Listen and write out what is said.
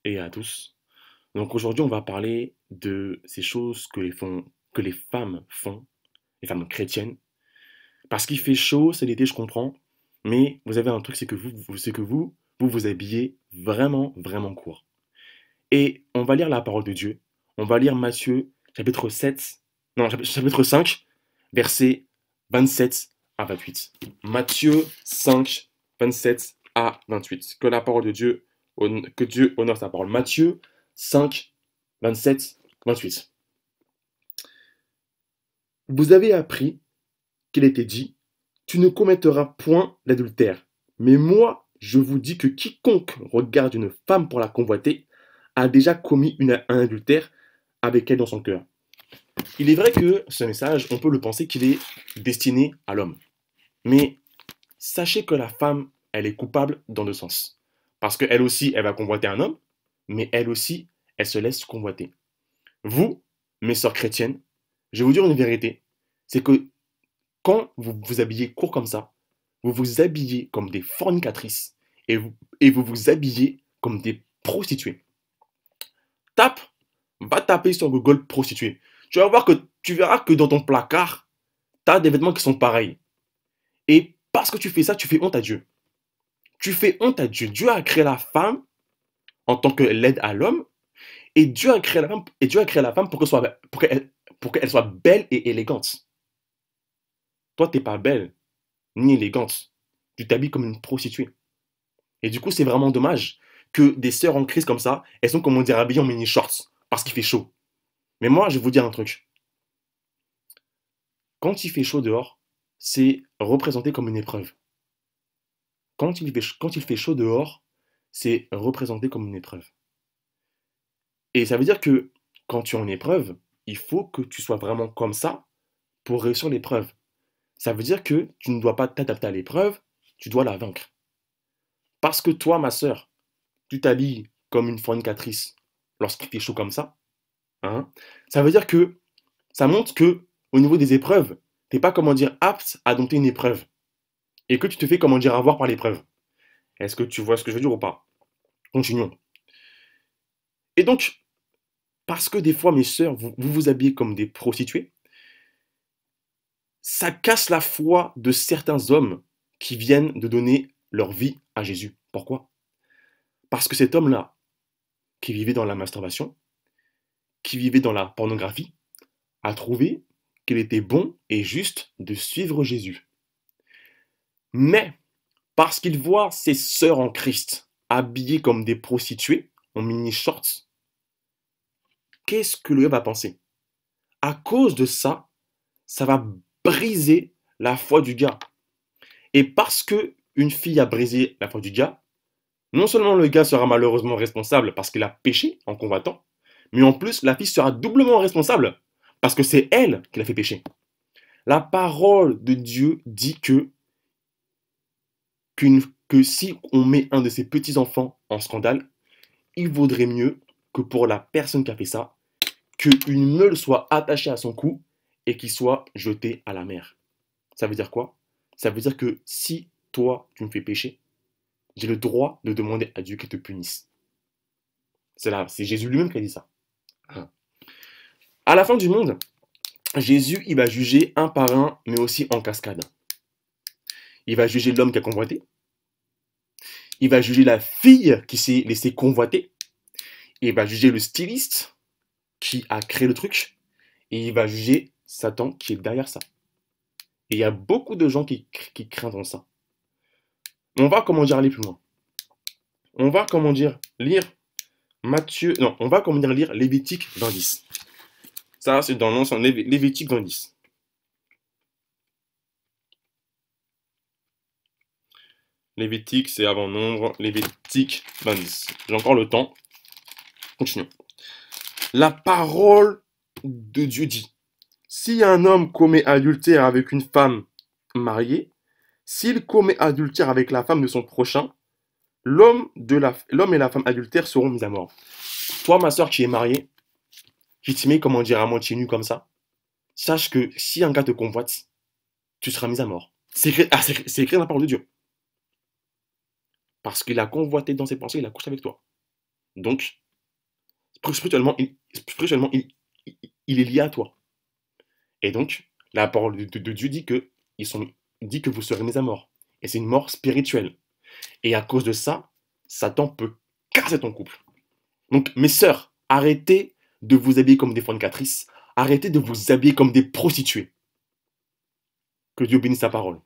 et à tous. Donc aujourd'hui, on va parler de ces choses que les femmes font, les femmes chrétiennes. Parce qu'il fait chaud, c'est l'été, je comprends. Mais vous avez un truc, c'est que vous habillez vraiment, vraiment court. Et on va lire la parole de Dieu. On va lire Matthieu, chapitre 7, non, chapitre 5, versets 27 à 28. Matthieu 5, 27 à 28. Que la parole de Dieu, que Dieu honore sa parole. Matthieu 5, 27, 28. Vous avez appris qu'il était dit, tu ne commettras point d'adultère. Mais moi, je vous dis que quiconque regarde une femme pour la convoiter a déjà commis un adultère avec elle dans son cœur. Il est vrai que ce message, on peut le penser qu'il est destiné à l'homme. Mais sachez que la femme, elle est coupable dans deux sens. Parce qu'elle aussi, elle va convoiter un homme, mais elle aussi, elle se laisse convoiter. Vous, mes sœurs chrétiennes, je vais vous dire une vérité, c'est que quand vous vous habillez court comme ça, vous vous habillez comme des fornicatrices et vous vous habillez comme des prostituées. Tape, va taper sur Google prostituée. Tu verras que dans ton placard, tu as des vêtements qui sont pareils. Et parce que tu fais ça, tu fais honte à Dieu. Tu fais honte à Dieu. Dieu a créé la femme en tant que l'aide à l'homme. Et Dieu a créé la femme pour qu'elle soit belle et élégante. Toi, tu n'es pas belle ni élégante. Tu t'habilles comme une prostituée. Et du coup, c'est vraiment dommage que des sœurs en crise comme ça, elles sont, comment dire, habillées en mini-shorts parce qu'il fait chaud. Mais moi, je vais vous dire un truc. Quand il fait chaud dehors, c'est représenté comme une épreuve. Quand il fait chaud dehors, c'est représenté comme une épreuve. Et ça veut dire que quand tu es en épreuve, il faut que tu sois vraiment comme ça pour réussir l'épreuve. Ça veut dire que tu ne dois pas t'adapter à l'épreuve, tu dois la vaincre. Parce que toi, ma sœur, tu t'habilles comme une fornicatrice lorsqu'il fait chaud comme ça, hein, ça veut dire que ça montre que au niveau des épreuves, t'es pas, comment dire, apte à dompter une épreuve et que tu te fais, comment dire, avoir par l'épreuve. Est-ce que tu vois ce que je veux dire ou pas? Continuons. Et donc, parce que des fois, mes sœurs, vous vous habillez comme des prostituées, ça casse la foi de certains hommes qui viennent de donner leur vie à Jésus. Pourquoi? Parce que cet homme-là, qui vivait dans la masturbation, qui vivait dans la pornographie, a trouvé qu'il était bon et juste de suivre Jésus. Mais, parce qu'il voit ses sœurs en Christ habillées comme des prostituées, en mini-shorts, qu'est-ce que le gars va penser? À cause de ça, ça va briser la foi du gars. Et parce que une fille a brisé la foi du gars, non seulement le gars sera malheureusement responsable parce qu'il a péché en convoitant, mais en plus la fille sera doublement responsable parce que c'est elle qui l'a fait pécher. La parole de Dieu dit que si on met un de ses petits-enfants en scandale, il vaudrait mieux que pour la personne qui a fait ça, qu'une meule soit attachée à son cou et qu'il soit jeté à la mer. Ça veut dire quoi? Ça veut dire que si toi, tu me fais pécher, j'ai le droit de demander à Dieu qu'il te punisse. C'est Jésus lui-même qui a dit ça. À la fin du monde, Jésus, il va juger un par un, mais aussi en cascade. Il va juger l'homme qui a convoité. Il va juger la fille qui s'est laissée convoiter. Il va juger le styliste qui a créé le truc. Et il va juger Satan qui est derrière ça. Et il y a beaucoup de gens qui craignent ça. On va, comment dire, aller plus loin. On va, comment dire, lire Matthieu. Non, on va, comment dire, lire Lévitique 20:10. Ça, c'est dans l'ancien Lévitique 20:10. Lévitique, c'est avant nombre. Lévitique 20:10. J'ai encore le temps. Continuons. La parole de Dieu dit, si un homme commet adultère avec une femme mariée, s'il commet adultère avec la femme de son prochain, l'homme et la femme adultère seront mis à mort. Toi, ma soeur qui est mariée, qui te met, comment dire, à moitié nu comme ça, sache que si un gars te convoite, tu seras mis à mort. C'est écrit dans la parole de Dieu. Parce qu'il a convoité dans ses pensées, il a couché avec toi. Donc, spirituellement, il est lié à toi. Et donc, la parole de Dieu dit que vous serez mis à mort. Et c'est une mort spirituelle. Et à cause de ça, Satan peut casser ton couple. Donc, mes sœurs, arrêtez de vous habiller comme des fornicatrices. Arrêtez de vous habiller comme des prostituées. Que Dieu bénisse sa parole.